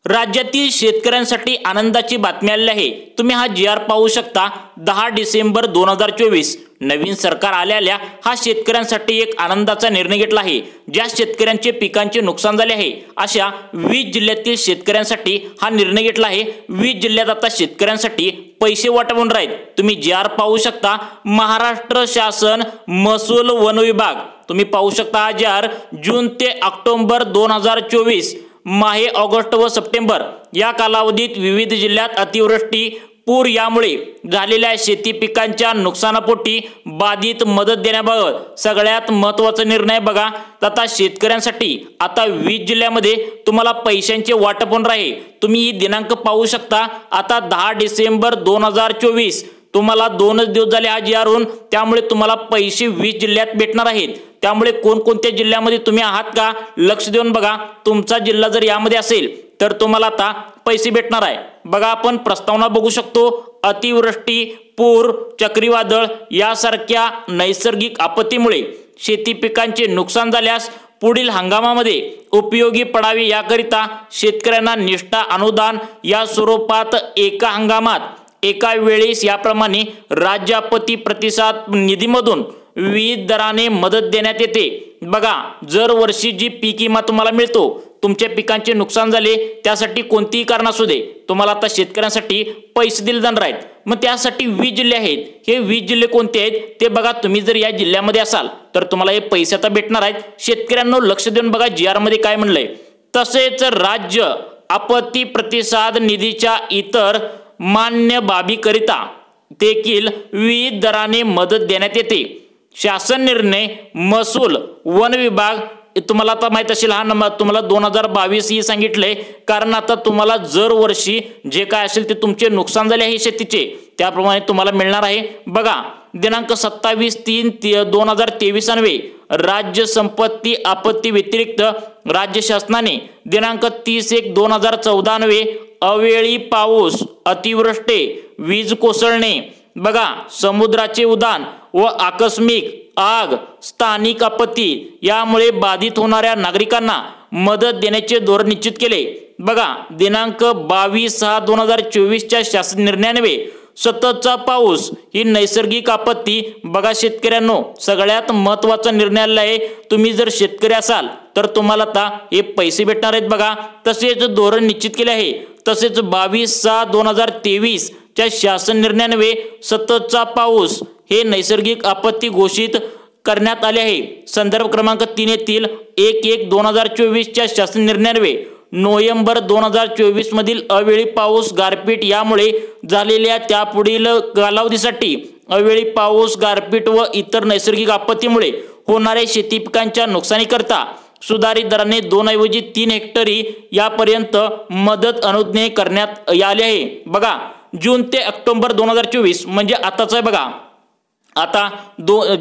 राज्यातील शेतकऱ्यांसाठी आनंदाची बातमी आली आहे। तुम्ही हा जी.आर. पाहू शकता। 10 डिसेंबर 2024 नवीन सरकार आल्याल्या हा शेतकऱ्यांसाठी एक आनंदाचा निर्णय घेतला आहे। ज्या शेतकऱ्यांचे पिकांचे नुकसान झाले आहे अशा 20 जिल्ह्यातील शेतकऱ्यांसाठी हा निर्णय घेतला आहे। 20 जिल्ह्यात आता शेतकऱ्यांसाठी पैसे वाटप होणार आहेत। तुम्ही जी.आर. पाहू शकता। महाराष्ट्र शासन महसूल वन विभाग, तुम्ही पाहू शकता हा जी.आर. जून ते ऑक्टोबर 2024 माहे, ऑगस्ट व सप्टेंबर या कालावधीत विविध जिल्ह्यात अतिवृष्टी, पूर यामुळे झालेल्या शेती पिकांच्या नुकसानापोटी बाधित मदत देण्याबाबत सगळ्यात महत्त्वाचा निर्णय बघा। तथा शेतकऱ्यांसाठी आता 20 जिल्ह्यामध्ये तुम्हाला पैशांचे वाटप होणार आहे। तुम्ही दिनांक पाहू शकता। आता 10 डिसेंबर 2024 तुम्हाला 2च दिवस झाले हा जी.आर. होऊन, त्यामुळे तुम्हाला पैसे 20 जिल्ह्यात भेटणार आहेत। त्यामुळे कोणकोणत्या जिल्ह्यामध्ये तुम्ही आहात का लक्ष देऊन बघा। तुमचा जिल्हा जर यामध्ये असेल तर तुम्हाला आता पैसे भेटणार आहे। बघा आपण प्रस्तावना बघू शकतो। अतिवृष्टी, पूर, चक्रीवादळ यासारख्या नैसर्गिक आपत्तीमुळे शेती पिकांचे नुकसान झाल्यास पुढील हंगामामध्ये उपयोगी पडावे याकरिता शेतकऱ्यांना निष्ठा अनुदान या स्वरूपात एका हंगामात एका वेळेस याप्रमाणे राज्य आपत्ती प्रतिसाद निधीमधून विविध दराने मदत देण्यात येते। बघा, जर वर्षी जी पीक विमा तुम्हाला मिळतो, तुमच्या पिकांचे नुकसान झाले त्यासाठी कोणतीही कारण असू दे, तुम्हाला आता शेतकऱ्यांसाठी पैसे दिले जाणार आहेत। मग त्यासाठी 20 जिल्हे आहेत। हे 20 जिल्हे कोणते आहेत ते बघा। तुम्ही जर या जिल्ह्यामध्ये असाल तर तुम्हाला हे पैसे आता भेटणार आहेत। शेतकऱ्यांना लक्ष देऊन बघा जी.आर. मध्ये काय म्हणलंय। तसेच राज्य आपत्ती प्रतिसाद निधीच्या इतर मान्य बाबीकरिता देखील विविध दराने मदत देण्यात येते। शासन निर्णय महसूल वन विभाग, तुम्हाला आता माहित असेल हा नंबर तुम्हाला 2022 ही सांगितलंय, कारण आता तुम्हाला जर वर्षी जे काय असेल ते तुमचे नुकसान झाले आहे शेतीचे त्याप्रमाणे तुम्हाला मिळणार आहे। बघा, दिनांक 27/3/2023 अन्वये राज्य संपत्ती आपत्ती व्यतिरिक्त राज्य शासनाने दिनांक 30/1/2014 अन्वये अवेळी पाऊस, अतिवृष्टी, वीज कोसळणे, बघा समुद्राचे उधाण व आकस्मिक आग, स्थानिक आपत्ती यामुळे बाधित होणाऱ्या नागरिकांना मदत देण्याचे धोरण निश्चित केले। बघा, दिनांक 22/6/2024 च्या शासन निर्णयान्वये सततचा पाऊस ही नैसर्गिक आपत्ती। बघा शेतकऱ्यांनो, सगळ्यात महत्त्वाचा निर्णय आला आहे। तुम्ही जर शेतकरी असाल तर तुम्हाला आता हे पैसे भेटणार आहेत। बघा, तसेच धोरण निश्चित केले आहे। तसेच 22/6/2023 च्या शासन निर्णयान्वये सततचा पाऊस हे नैसर्गिक आपत्ती घोषित करण्यात आले आहे। संदर्भ क्रमांक 3 येथील 1/1/2024 च्या शासन निर्णयान्वये नोव्हेंबर 2024 मधील अवेळी पाऊस, गारपीट यामुळे झालेल्या त्यापुढील कालावधीसाठी अवेळी पाऊस, गारपीट व इतर नैसर्गिक आपत्तीमुळे होणाऱ्या शेती पिकांच्या नुकसानीकरता सुधारित दराने 2 ऐवजी 3 हेक्टरी यापर्यंत मदत अनुज्ञेय करण्यात आले आहे। बघा, जून ते ऑक्टोबर 2024 म्हणजे आताच आहे। बघा, आता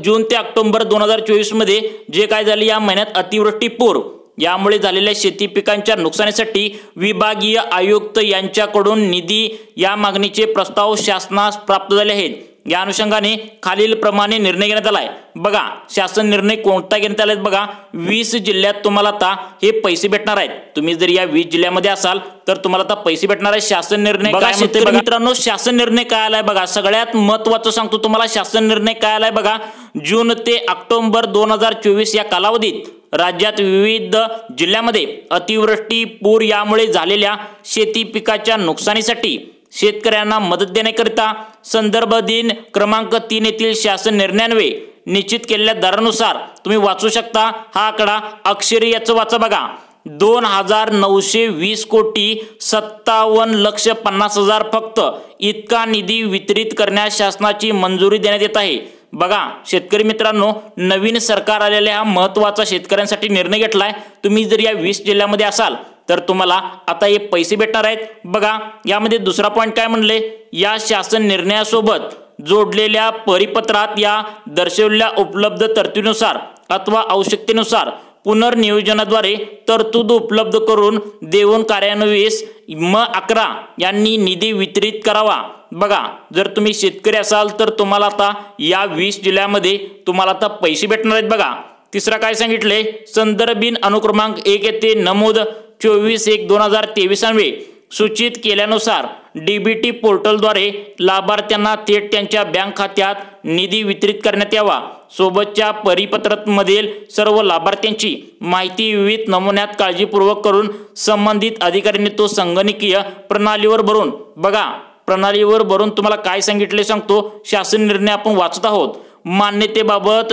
जून ते ऑक्टोबर 2024 मध्ये जे काय झाले या महिन्यात अतिवृष्टी, पूर यामुळे झालेल्या शेती पिकांच्या नुकसानीसाठी विभागीय आयुक्त यांच्याकडून निधी या मागणीचे प्रस्ताव शासनास प्राप्त झाले आहेत। या अनुषंगाने खालील प्रमाणे निर्णय घेण्यात आलाय। बघा, शासन निर्णय कोणता घेण्यात आलाय बघा। 20 जिल्ह्यात तुम्हाला आता हे पैसे भेटणार आहेत। तुम्ही जर या 20 जिल्ह्यामध्ये असाल तर तुम्हाला आता पैसे भेटणार आहे। शासन निर्णय काय म्हणते मित्रांनो, शासन निर्णय काय आलाय बघा। सगळ्यात महत्त्वाचं सांगतो तुम्हाला, शासन निर्णय काय आलाय बघा। जून ते ऑक्टोबर 2024 या कालावधीत राज्यात विविध जिल्ह्यामध्ये अतिवृष्टी, पूर यामुळे झालेल्या शेती पिकाच्या नुकसानीसाठी शेतकऱ्यांना मदत देण्याकरिता संदर्भ दिन क्रमांक 3 येथील शासन निर्णयान्वये निश्चित केलेल्या दरानुसार तुम्ही वाचू शकता। हा आकडा अक्षरी याचं वाचा बघा। 2,920,57,50,000 फक्त इतका निधी वितरित करण्यास शासनाची मंजुरी देण्यात येत आहे। बघा शेतकरी मित्रांनो, नवीन सरकार आलेले हा महत्त्वाचा शेतकऱ्यांसाठी निर्णय घेतलाय। तुम्ही जर या 20 जिल्ह्यामध्ये असाल तर तुम्हाला आता हे पैसे भेटणार आहेत। बघा, यामध्ये दुसरा पॉइंट काय म्हणले, या शासन निर्णयासोबत जोडलेल्या परिपत्रात या दर्शवलेल्या उपलब्ध तरतुदीनुसार अथवा आवश्यकतेनुसार पुनर्नियोजनाद्वारे तरतूद उपलब्ध करून देऊन कार्यान्वयीस म11 यांनी निधी वितरित करावा। बघा, जर तुम्ही शेतकरी असाल तर तुम्हाला आता या 20 जिल्ह्यामध्ये तुम्हाला आता पैसे भेटणार आहेत। बघा, तिसरा काय सांगितले, संदर्भिन अनुक्रमांक 1 येथे नमूद 24/1/2023 अन्वये सूचित केल्यानुसार डीबीटी पोर्टलद्वारे लाभार्थ्यांना थेट त्यांच्या बँक खात्यात निधी वितरित करण्यात यावा। सोबतच्या परिपत्रकामधील सर्व लाभार्थ्यांची माहिती विविध नमुन्यात काळजीपूर्वक करून संबंधित अधिकाऱ्यांनी तो संगणकीय प्रणालीवर भरून बघा, प्रणालीवर भरून तुम्हाला काय सांगितले सांगतो, शासन निर्णय आपण वाचत आहोत। मान्यतेबाबत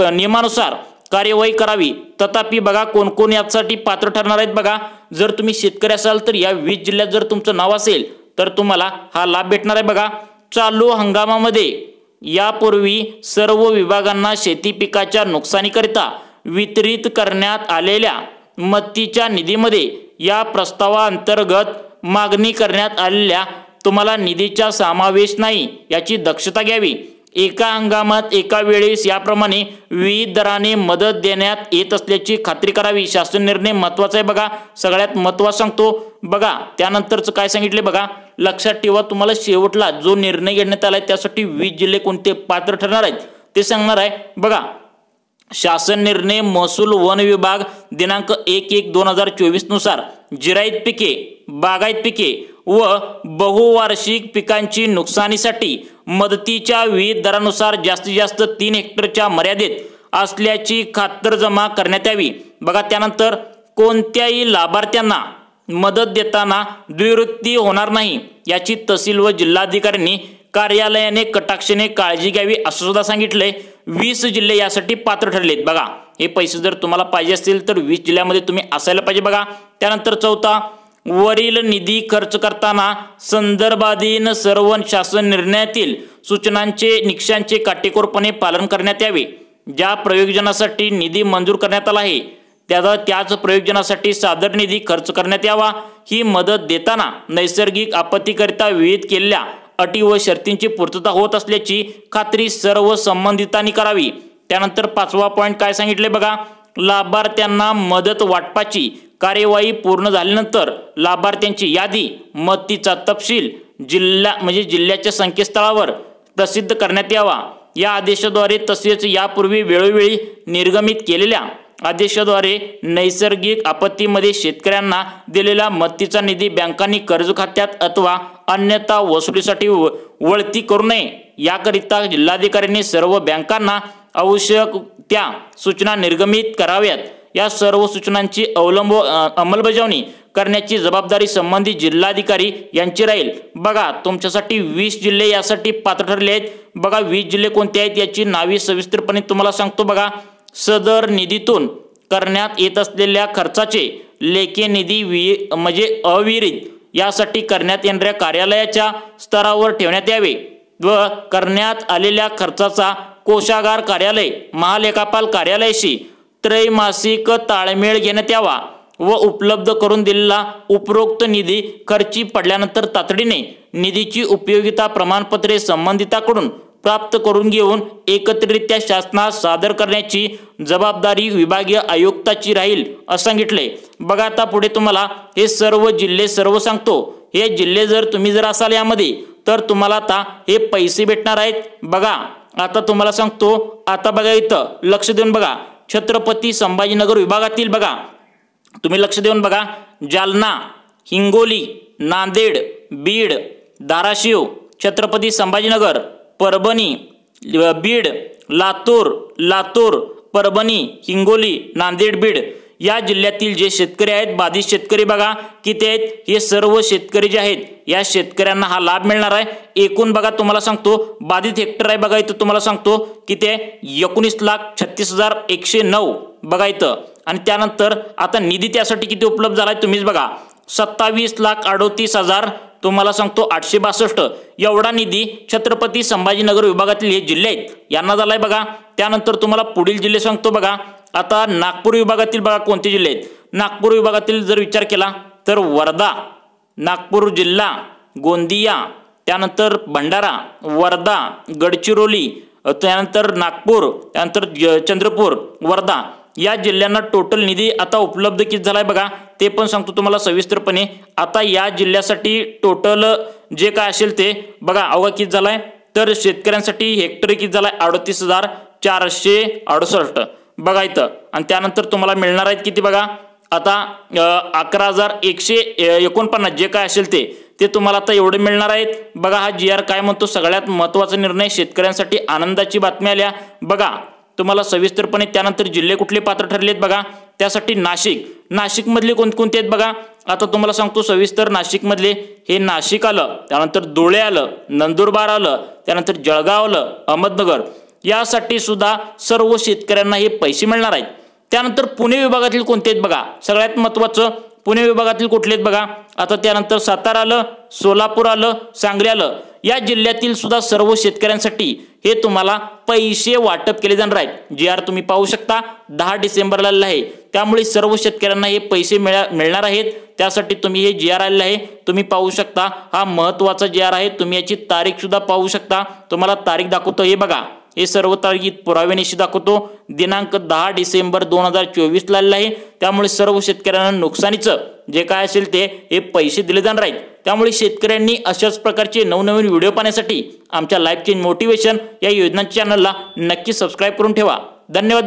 नियमानुसार कार्यवाही करावी। तथापि बघा कोण कोण यासाठी पात्र ठरणार आहेत बघा। जर तुम्ही शेतकरी असाल तर या 20 जिल्ह्यात जर तुमचं नाव असेल तर तुम्हाला हा लाभ भेटणार आहे बघा। चालू हंगामामध्ये यापूर्वी सर्व विभागांना शेती पिकाच्या नुकसानीकरिता वितरित करण्यात आलेल्या मदतीच्या निधीमध्ये या प्रस्तावाअंतर्गत मागणी करण्यात आलेल्या तुम्हाला निधीचा समावेश नाही याची दक्षता घ्यावी। एका हंगामात एका वेळेस याप्रमाणे विविध दराने मदत देण्यात येत असल्याची खात्री करावी। शासन निर्णय महत्त्वाचा आहे बघा, सगळ्यात महत्त्वाचा सांगतो बघा। त्यानंतरचं काय सांगितले बघा, लक्षात ठेवा तुम्हाला शेवटला जो निर्णय घेण्यात आलाय त्यासाठी 20 जिल्हे कोणते पात्र ठरणार आहेत ते सांगणार आहे बघा। शासन निर्णय महसूल वन विभाग दिनांक 1/1/2024 नुसार जिरायत पिके, बागायत पिके व बहुवार्षिक पिकांची नुकसानीसाठी मदतीच्या विविध दरानुसार जास्तीत जास्त 3 हेक्टरच्या मर्यादेत असल्याची खातरजमा करण्यात यावी बघा। त्यानंतर कोणत्याही लाभार्थ्यांना मदत देताना द्विवृत्ती होणार नाही याची तहसील व जिल्हाधिकाऱ्यांनी कार्यालयाने कटाक्षाने काळजी घ्यावी असं सुद्धा सांगितलंय। 20 जिल्हे यासाठी पात्र ठरलेत बघा। हे पैसे जर तुम्हाला पाहिजे असतील तर 20 जिल्ह्यामध्ये तुम्ही असायला पाहिजे बघा। त्यानंतर चौथा, वरील निधी खर्च करताना संदर्भाधीन सर्व शासन निर्णयातील सूचनांचे निकषांचे काटेकोरपणे पालन करण्यात यावे। ज्या प्रयोजनासाठी निधी मंजूर करण्यात आला आहे त्याच प्रयोजनासाठी सादर निधी खर्च करण्यात यावा। ही मदत देताना नैसर्गिक आपत्तीकरिता विहित केलेल्या अटी व शर्तींची पूर्तता होत असल्याची खात्री सर्व संबंधितांनी करावी। त्यानंतर 5वा पॉइंट काय सांगितले बघा, लाभार्थ्यांना मदत वाटपाची कार्यवाही पूर्ण झाल्यानंतर लाभार्थ्यांची यादी मदतीचा तपशील जिल्ह्याच्या संकेतस्थळावर प्रसिद्ध करण्यात यावा। या आदेशाद्वारे तसेच यापूर्वी वेळोवेळी निर्गमित केलेल्या आदेशाद्वारे नैसर्गिक आपत्तीमध्ये शेतकऱ्यांना दिलेला मदतीचा निधी बँकांनी कर्ज खात्यात अथवा अन्यथा वसुलीसाठी वळती करू नये याकरिता जिल्हाधिकाऱ्यांनी सर्व बँकांना आवश्यक त्या सूचना निर्गमित कराव्यात। या सर्व सूचनांची अंमलबजावणी करण्याची जबाबदारी संबंधित जिल्हाधिकारी यांची राहील बघा। तुमच्यासाठी 20 जिल्हे यासाठी पात्र ठरले आहेत बघा। 20 जिल्हे कोणते आहेत याची नावे सविस्तरपणे तुम्हाला सांगतो बघा। सदर निधीतून करण्यात येत असलेल्या खर्चाचे लेखी निधी अविरहित यासाठी करण्यात येणाऱ्या कार्यालयाच्या स्तरावर ठेवण्यात यावे व करण्यात आलेल्या खर्चाचा कोषागार कार्यालय महालेखापाल कार्यालयाशी त्रैमासिक ताळमेळ घेण्यात यावा व उपलब्ध करून दिलेला उपरोक्त निधी खर्ची पडल्यानंतर तातडीने निधीची उपयोगिता प्रमाणपत्रे संबंधिताकडून प्राप्त करून घेऊन एकत्रितरित्या शासनास सादर करण्याची जबाबदारी विभागीय आयुक्ताची राहील असं सांगितले बघा। आता पुढे तुम्हाला हे सर्व जिल्हे सांगतो। हे जिल्हे जर असाल यामध्ये तर तुम्हाला आता हे पैसे भेटणार आहेत बघा। आता तुम्हाला सांगतो, आता बघा इथं लक्ष देऊन बघा, छत्रपती संभाजीनगर विभागातील बघा, तुम्ही लक्ष देऊन बघा, जालना, हिंगोली, नांदेड, बीड, धाराशिव, छत्रपती संभाजीनगर, परभणी, बीड, लातूर, परभणी, हिंगोली, नांदेड, बीड या जिल्ह्यातील जे शेतकरी आहेत, बाधित शेतकरी बघा किती आहेत, हे सर्व शेतकरी जे आहेत या शेतकऱ्यांना हा लाभ मिळणार आहे। एकूण बघा तुम्हाला सांगतो बाधित हेक्टर आहे बघा इथं तुम्हाला सांगतो किती आहे, 19,36,109 बघा इथं। आणि त्यानंतर आता निधी त्यासाठी किती उपलब्ध झालाय तुम्हीच बघा, 27,38,000 तुम्हाला सांगतो 862 एवढा निधी छत्रपती संभाजीनगर विभागातील हे जिल्हे आहेत यांना झालाय बघा। त्यानंतर तुम्हाला पुढील जिल्हे सांगतो बघा। आता नागपूर विभागातील बघा कोणते जिल्हे आहेत, नागपूर विभागातील जर विचार केला तर वर्धा, नागपूर जिल्हा, गोंदिया, त्यानंतर भंडारा, वर्धा, गडचिरोली, त्यानंतर नागपूर, त्यानंतर चंद्रपूर, वर्धा या जिल्ह्यांना टोटल निधी आता उपलब्ध किती झालाय बघा ते पण सांगतो तुम्हाला सविस्तरपणे। आता या जिल्ह्यासाठी टोटल जे काय असेल ते बघा अवघा किती झालाय, तर शेतकऱ्यांसाठी हेक्टरी किती झालाय 38,468 बघा इथं। आणि त्यानंतर तुम्हाला मिळणार आहेत किती बघा आता 11,149 जे काय असेल ते तुम्हाला आता एवढे मिळणार आहेत। बघा हा GR काय म्हणतो, सगळ्यात महत्त्वाचा निर्णय, शेतकऱ्यांसाठी आनंदाची बातमी आल्या। बघा तुम्हाला सविस्तरपणे त्यानंतर जिल्हे कुठले पात्र ठरलेत बघा, त्यासाठी नाशिकमधले कोणकोणते आहेत बघा, आता तुम्हाला सांगतो सविस्तर। नाशिकमधले हे नाशिक आलं, त्यानंतर धुळे आलं, नंदुरबार आलं, त्यानंतर जळगाव आलं, अहमदनगर, यासाठी सुद्धा सर्व शेतकऱ्यांना हे पैसे मिळणार आहेत। त्यानंतर पुणे विभागातील कोणते आहेत बघा, सगळ्यात महत्त्वाचं पुणे विभागातील कुठले आहेत बघा, आता त्यानंतर सातारा आलं, सोलापूर आलं, सांगली आलं, या जिल्ह्यातील सुद्धा सर्व शेतकऱ्यांसाठी हे तुम्हाला पैसे वाटप केले जाणार आहेत। GR तुम्ही पाहू शकता 10 डिसेंबरला आलेलं आहे, त्यामुळे सर्व शेतकऱ्यांना हे पैसे मिळणार आहेत। त्यासाठी तुम्ही हे GR आलेलं आहे, तुम्ही पाहू शकता, हा महत्त्वाचा GR आहे। तुम्ही याची तारीख सुद्धा पाहू शकता, तुम्हाला तारीख दाखवतो, हे बघा हे सर्व तारीख पुराव्यानिशी दाखवतो, दिनांक 10 डिसेंबर 2024 ला आलेला आहे। त्यामुळे सर्व शेतकऱ्यांना नुकसानीचं जे काय असेल ते हे पैसे दिले जाणार आहेत। त्यामुळे शेतकऱ्यांनी अशाच प्रकारचे नवनवीन व्हिडिओ पाहण्यासाठी आमच्या लाईफ चेंज मोटिवेशन या योजनांच्या चॅनलला नक्की सबस्क्राईब करून ठेवा। धन्यवाद।